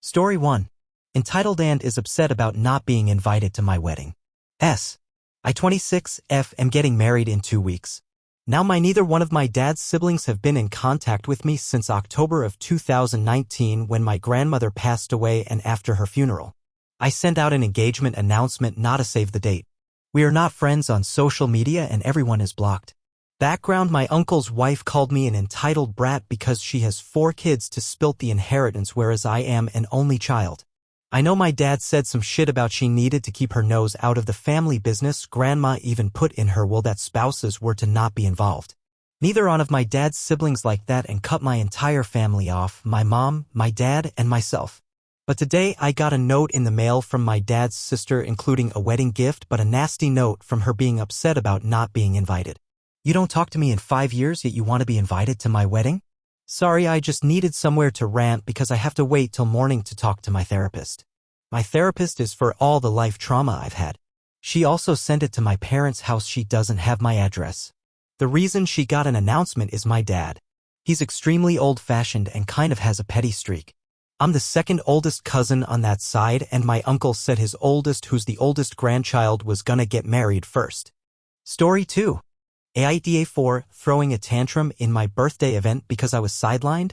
Story 1. Entitled and is upset about not being invited to my wedding. I 26F am getting married in 2 weeks. Now neither one of my dad's siblings have been in contact with me since October of 2019 when my grandmother passed away and after her funeral. I sent out an engagement announcement not to save the date. We are not friends on social media and everyone is blocked. Background: my uncle's wife called me an entitled brat because she has 4 kids to split the inheritance whereas I am an only child. I know my dad said some shit about she needed to keep her nose out of the family business. Grandma even put in her will that spouses were to not be involved. Neither one of my dad's siblings like that and cut my entire family off, my mom, my dad, and myself. But today I got a note in the mail from my dad's sister including a wedding gift but a nasty note from her being upset about not being invited. You don't talk to me in 5 years yet you want to be invited to my wedding? Sorry, I just needed somewhere to rant because I have to wait till morning to talk to my therapist. My therapist is for all the life trauma I've had. She also sent it to my parents' house. She doesn't have my address. The reason she got an announcement is my dad. He's extremely old-fashioned and kind of has a petty streak. I'm the second oldest cousin on that side and my uncle said his oldest, who's the oldest grandchild, was gonna get married first. Story 2. AITA 4, throwing a tantrum in my birthday event because I was sidelined?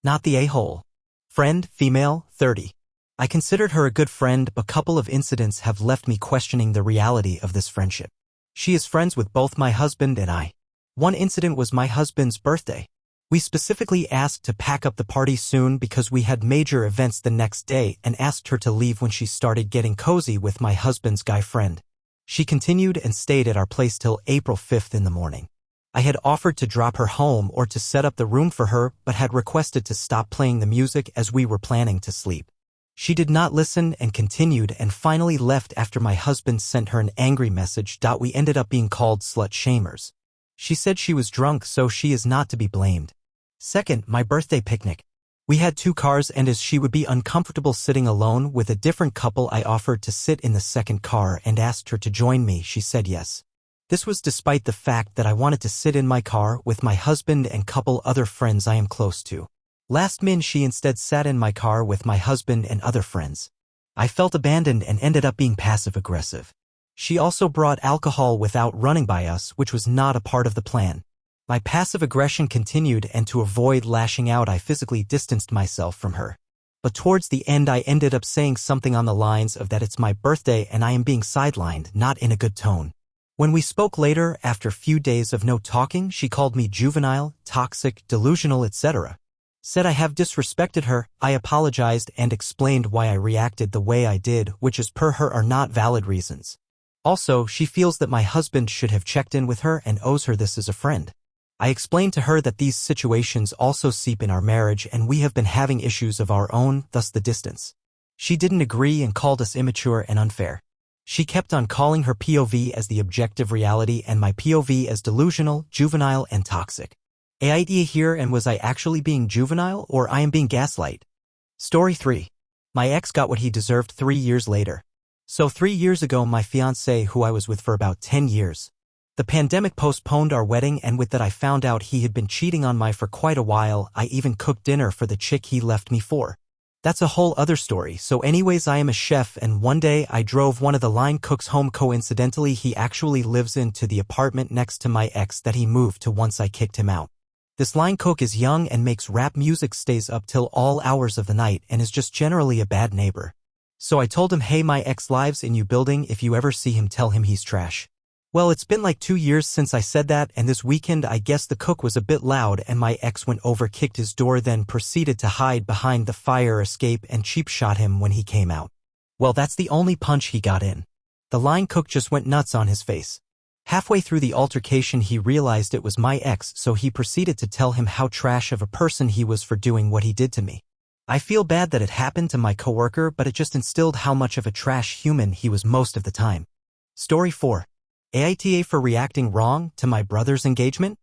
Not the a-hole. Friend, female, 30. I considered her a good friend, but a couple of incidents have left me questioning the reality of this friendship. She is friends with both my husband and I. One incident was my husband's birthday. We specifically asked to pack up the party soon because we had major events the next day and asked her to leave when she started getting cozy with my husband's guy friend. She continued and stayed at our place till April 5th in the morning. I had offered to drop her home or to set up the room for her but had requested to stop playing the music as we were planning to sleep. She did not listen and continued and finally left after my husband sent her an angry message. We ended up being called slut-shamers. She said she was drunk so she is not to be blamed. Second, my birthday picnic. We had 2 cars and as she would be uncomfortable sitting alone with a different couple I offered to sit in the second car and asked her to join me. She said yes. This was despite the fact that I wanted to sit in my car with my husband and couple other friends I am close to. Last minute she instead sat in my car with my husband and other friends. I felt abandoned and ended up being passive-aggressive. She also brought alcohol without running by us, which was not a part of the plan. My passive aggression continued and to avoid lashing out I physically distanced myself from her. But towards the end I ended up saying something on the lines of that it's my birthday and I am being sidelined, not in a good tone. When we spoke later, after a few days of no talking, she called me juvenile, toxic, delusional, etc. Said I have disrespected her. I apologized and explained why I reacted the way I did, which as per her are not valid reasons. Also, she feels that my husband should have checked in with her and owes her this as a friend. I explained to her that these situations also seep in our marriage and we have been having issues of our own, thus the distance. She didn't agree and called us immature and unfair. She kept on calling her POV as the objective reality and my POV as delusional, juvenile, and toxic. AITA here, and was I actually being juvenile or I am being gaslight? Story 3. My ex got what he deserved 3 years later. So 3 years ago my fiancé, who I was with for about 10 years. The pandemic postponed our wedding and with that I found out he had been cheating on me for quite a while. I even cooked dinner for the chick he left me for. That's a whole other story. So anyways, I am a chef and one day I drove one of the line cooks home. Coincidentally, he actually lives into the apartment next to my ex that he moved to once I kicked him out. This line cook is young and makes rap music, stays up till all hours of the night and is just generally a bad neighbor. So I told him, hey, my ex lives in your building, if you ever see him tell him he's trash. Well, it's been like 2 years since I said that, and this weekend I guess the cook was a bit loud and my ex went over, kicked his door, then proceeded to hide behind the fire escape and cheap shot him when he came out. Well, that's the only punch he got in. The line cook just went nuts on his face. Halfway through the altercation he realized it was my ex, so he proceeded to tell him how trash of a person he was for doing what he did to me. I feel bad that it happened to my coworker, but it just instilled how much of a trash human he was most of the time. Story 4. AITA for reacting wrong to my brother's engagement?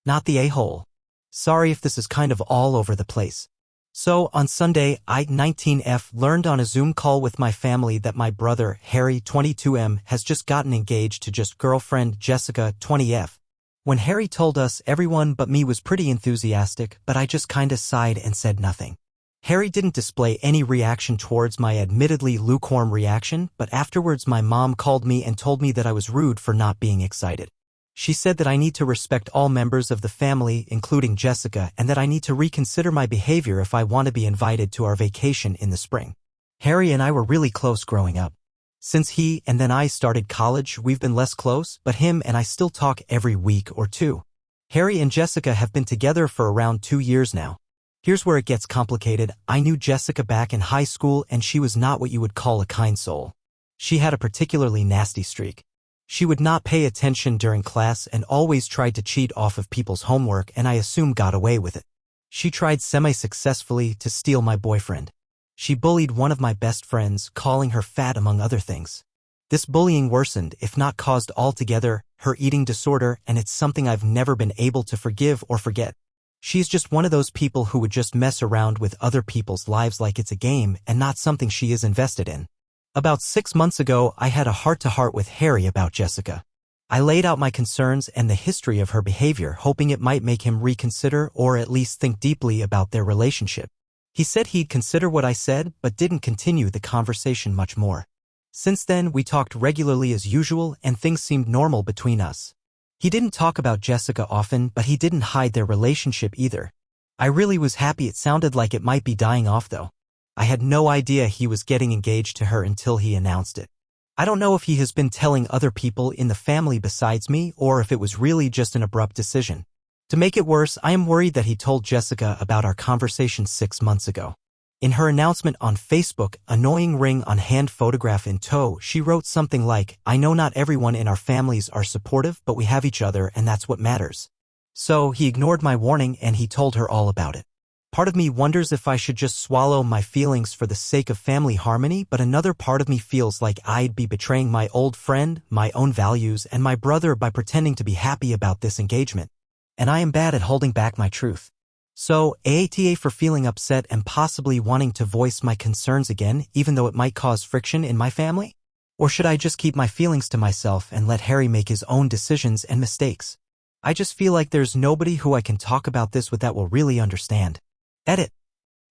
Not the a-hole. Sorry if this is kind of all over the place. So, on Sunday, I, 19F, learned on a Zoom call with my family that my brother, Harry, 22M, has just gotten engaged to just girlfriend, Jessica, 20F. When Harry told us, everyone but me was pretty enthusiastic, but I just kinda sighed and said nothing. Harry didn't display any reaction towards my admittedly lukewarm reaction, but afterwards my mom called me and told me that I was rude for not being excited. She said that I need to respect all members of the family, including Jessica, and that I need to reconsider my behavior if I want to be invited to our vacation in the spring. Harry and I were really close growing up. Since he and then I started college, we've been less close, but him and I still talk every week or two. Harry and Jessica have been together for around 2 years now. Here's where it gets complicated. I knew Jessica back in high school and she was not what you would call a kind soul. She had a particularly nasty streak. She would not pay attention during class and always tried to cheat off of people's homework, and I assume got away with it. She tried semi-successfully to steal my boyfriend. She bullied one of my best friends, calling her fat among other things. This bullying worsened, if not caused altogether, her eating disorder, and it's something I've never been able to forgive or forget. She's just one of those people who would just mess around with other people's lives like it's a game and not something she is invested in. About 6 months ago, I had a heart-to-heart with Harry about Jessica. I laid out my concerns and the history of her behavior, hoping it might make him reconsider or at least think deeply about their relationship. He said he'd consider what I said, but didn't continue the conversation much more. Since then, we talked regularly as usual, and things seemed normal between us. He didn't talk about Jessica often, but he didn't hide their relationship either. I really was happy. It sounded like it might be dying off though. I had no idea he was getting engaged to her until he announced it. I don't know if he has been telling other people in the family besides me or if it was really just an abrupt decision. To make it worse, I am worried that he told Jessica about our conversation 6 months ago. In her announcement on Facebook, annoying ring on hand photograph in tow, she wrote something like, "I know not everyone in our families are supportive, but we have each other and that's what matters." So he ignored my warning and he told her all about it. Part of me wonders if I should just swallow my feelings for the sake of family harmony, but another part of me feels like I'd be betraying my old friend, my own values, and my brother by pretending to be happy about this engagement. And I am bad at holding back my truth. So, AITA for feeling upset and possibly wanting to voice my concerns again, even though it might cause friction in my family? Or should I just keep my feelings to myself and let Harry make his own decisions and mistakes? I just feel like there's nobody who I can talk about this with that will really understand. Edit.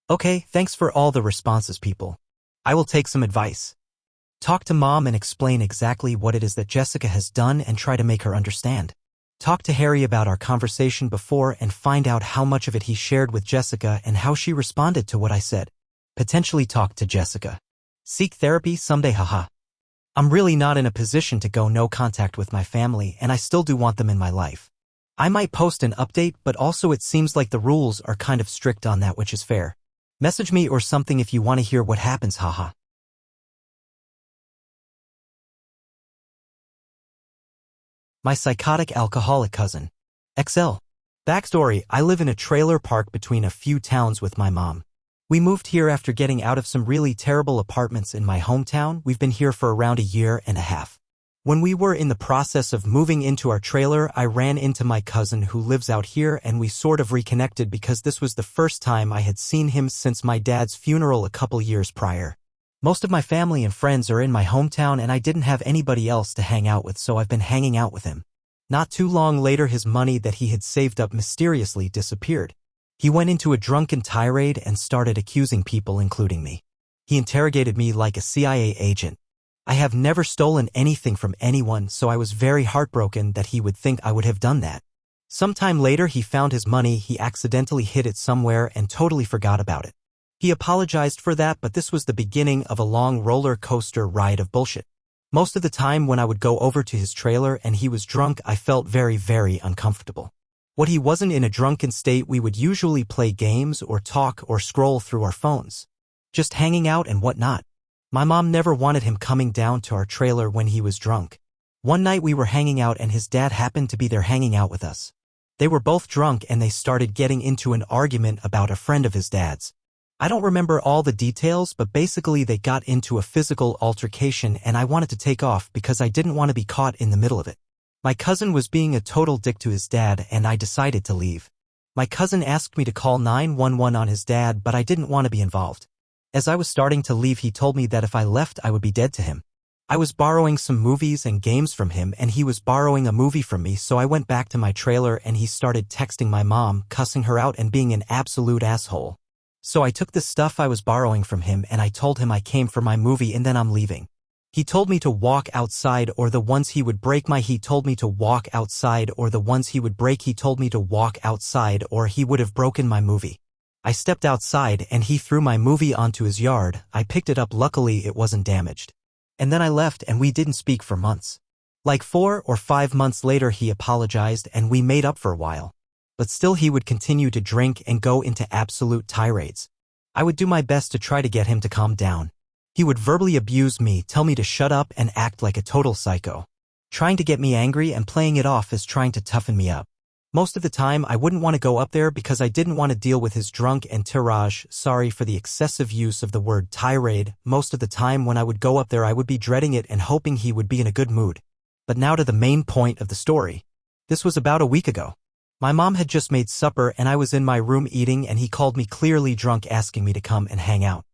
Okay, thanks for all the responses, people. I will take some advice. Talk to Mom and explain exactly what it is that Jessica has done and try to make her understand. Talk to Harry about our conversation before and find out how much of it he shared with Jessica and how she responded to what I said. Potentially talk to Jessica. Seek therapy someday, haha. I'm really not in a position to go no contact with my family, and I still do want them in my life. I might post an update, but also it seems like the rules are kind of strict on that, which is fair. Message me or something if you want to hear what happens, haha. My psychotic alcoholic cousin. XL. Backstory: I live in a trailer park between a few towns with my mom. We moved here after getting out of some really terrible apartments in my hometown. We've been here for around a year and a half. When we were in the process of moving into our trailer, I ran into my cousin who lives out here and we sort of reconnected because this was the first time I had seen him since my dad's funeral a couple years prior. Most of my family and friends are in my hometown and I didn't have anybody else to hang out with, so I've been hanging out with him. Not too long later, his money that he had saved up mysteriously disappeared. He went into a drunken tirade and started accusing people, including me. He interrogated me like a CIA agent. I have never stolen anything from anyone, so I was very heartbroken that he would think I would have done that. Sometime later, he found his money. He accidentally hid it somewhere and totally forgot about it. He apologized for that, but this was the beginning of a long roller coaster ride of bullshit. Most of the time when I would go over to his trailer and he was drunk, I felt very, very uncomfortable. When he wasn't in a drunken state, we would usually play games or talk or scroll through our phones. Just hanging out and whatnot. My mom never wanted him coming down to our trailer when he was drunk. One night we were hanging out and his dad happened to be there hanging out with us. They were both drunk and they started getting into an argument about a friend of his dad's. I don't remember all the details, but basically they got into a physical altercation and I wanted to take off because I didn't want to be caught in the middle of it. My cousin was being a total dick to his dad and I decided to leave. My cousin asked me to call 911 on his dad, but I didn't want to be involved. As I was starting to leave, he told me that if I left, I would be dead to him. I was borrowing some movies and games from him and he was borrowing a movie from me, so I went back to my trailer and he started texting my mom, cussing her out and being an absolute asshole. So I took the stuff I was borrowing from him and I told him I came for my movie and then I'm leaving. He told me to walk outside or the ones he would break he told me to walk outside or the ones he would break he told me to walk outside or he would have broken my movie. I stepped outside and he threw my movie onto his yard. I picked it up, luckily it wasn't damaged. And then I left and we didn't speak for months. Like 4 or 5 months later he apologized and we made up for a while. But still he would continue to drink and go into absolute tirades. I would do my best to try to get him to calm down. He would verbally abuse me, tell me to shut up and act like a total psycho. Trying to get me angry and playing it off as trying to toughen me up. Most of the time I wouldn't want to go up there because I didn't want to deal with his drunk and tirade. Sorry for the excessive use of the word tirade. Most of the time when I would go up there I would be dreading it and hoping he would be in a good mood. But now to the main point of the story. This was about a week ago. My mom had just made supper and I was in my room eating and he called me clearly drunk asking me to come and hang out.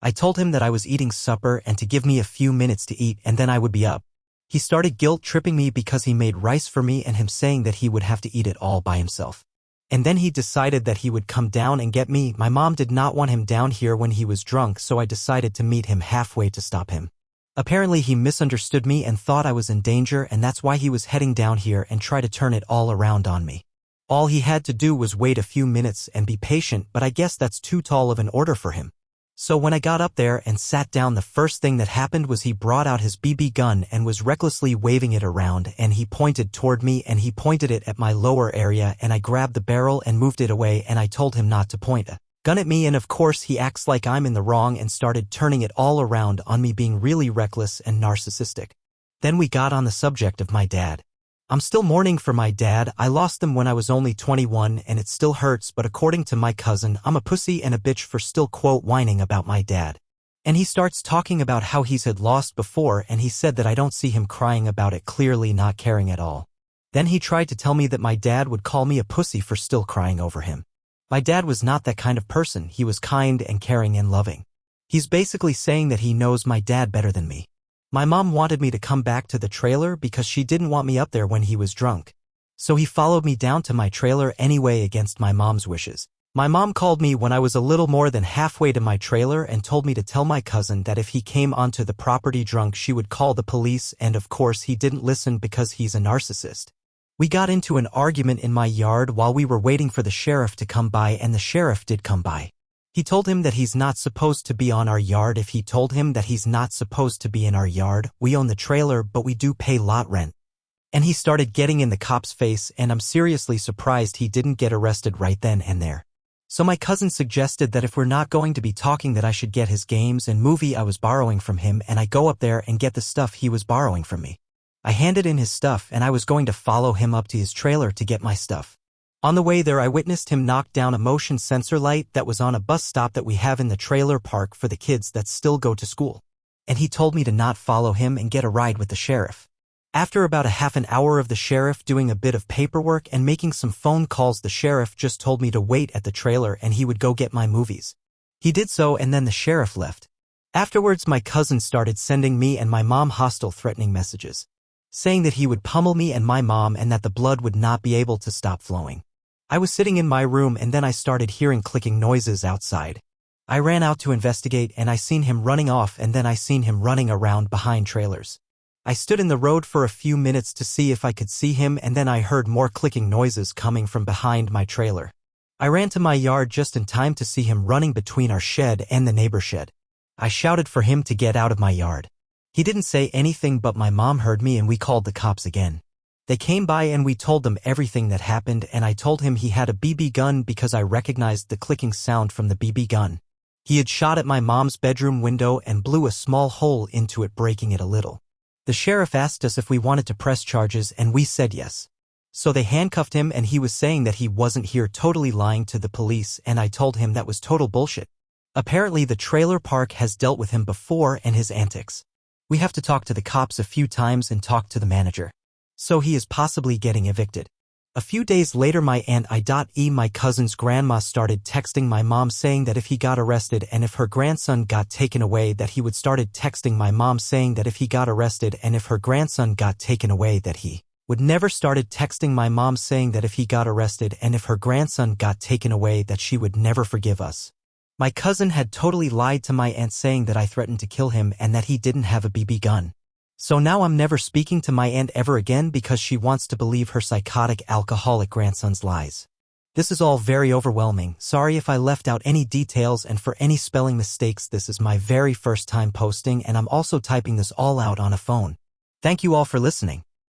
I told him that I was eating supper and to give me a few minutes to eat and then I would be up. He started guilt-tripping me because he made rice for me and him saying that he would have to eat it all by himself. And then he decided that he would come down and get me. My mom did not want him down here when he was drunk, so I decided to meet him halfway to stop him. Apparently he misunderstood me and thought I was in danger and that's why he was heading down here and try to turn it all around on me. All he had to do was wait a few minutes and be patient, but I guess that's too tall of an order for him. So when I got up there and sat down, the first thing that happened was he brought out his BB gun and was recklessly waving it around and he pointed toward me and he pointed it at my lower area and I grabbed the barrel and moved it away and I told him not to point a gun at me and of course he acts like I'm in the wrong and started turning it all around on me, being really reckless and narcissistic. Then we got on the subject of my dad. I'm still mourning for my dad. I lost him when I was only 21 and it still hurts, but according to my cousin, I'm a pussy and a bitch for still quote whining about my dad. And he starts talking about how he's had lost before and he said that I don't see him crying about it, clearly not caring at all. Then he tried to tell me that my dad would call me a pussy for still crying over him. My dad was not that kind of person. He was kind and caring and loving. He's basically saying that he knows my dad better than me. My mom wanted me to come back to the trailer because she didn't want me up there when he was drunk. So he followed me down to my trailer anyway against my mom's wishes. My mom called me when I was a little more than halfway to my trailer and told me to tell my cousin that if he came onto the property drunk she would call the police, and of course he didn't listen because he's a narcissist. We got into an argument in my yard while we were waiting for the sheriff to come by, and the sheriff did come by. He told him that he's not supposed to be on our yard. If he told him that he's not supposed to be in our yard, we own the trailer but we do pay lot rent. And he started getting in the cop's face and I'm seriously surprised he didn't get arrested right then and there. So my cousin suggested that if we're not going to be talking that I should get his games and movie I was borrowing from him and I go up there and get the stuff he was borrowing from me. I handed in his stuff and I was going to follow him up to his trailer to get my stuff. On the way there I witnessed him knock down a motion sensor light that was on a bus stop that we have in the trailer park for the kids that still go to school. And he told me to not follow him and get a ride with the sheriff. After about a half an hour of the sheriff doing a bit of paperwork and making some phone calls, the sheriff just told me to wait at the trailer and he would go get my movies. He did so and then the sheriff left. Afterwards my cousin started sending me and my mom hostile threatening messages, saying that he would pummel me and my mom and that the blood would not be able to stop flowing. I was sitting in my room and then I started hearing clicking noises outside. I ran out to investigate and I seen him running off and then I seen him running around behind trailers. I stood in the road for a few minutes to see if I could see him and then I heard more clicking noises coming from behind my trailer. I ran to my yard just in time to see him running between our shed and the neighbor shed. I shouted for him to get out of my yard. He didn't say anything but my mom heard me and we called the cops again. They came by and we told them everything that happened and I told him he had a BB gun because I recognized the clicking sound from the BB gun. He had shot at my mom's bedroom window and blew a small hole into it, breaking it a little. The sheriff asked us if we wanted to press charges and we said yes. So they handcuffed him and he was saying that he wasn't here, totally lying to the police, and I told him that was total bullshit. Apparently the trailer park has dealt with him before and his antics. We have to talk to the cops a few times and talk to the manager. So he is possibly getting evicted. A few days later my aunt AITA, my cousin's grandma, started texting my mom saying that if he got arrested and if her grandson got taken away that he would started texting my mom saying that if he got arrested and if her grandson got taken away that he would never started texting my mom saying that if he got arrested and if her grandson got taken away that she would never forgive us. My cousin had totally lied to my aunt saying that I threatened to kill him and that he didn't have a BB gun. So now I'm never speaking to my aunt ever again because she wants to believe her psychotic alcoholic grandson's lies. This is all very overwhelming. Sorry if I left out any details and for any spelling mistakes. This is my very first time posting and I'm also typing this all out on a phone. Thank you all for listening.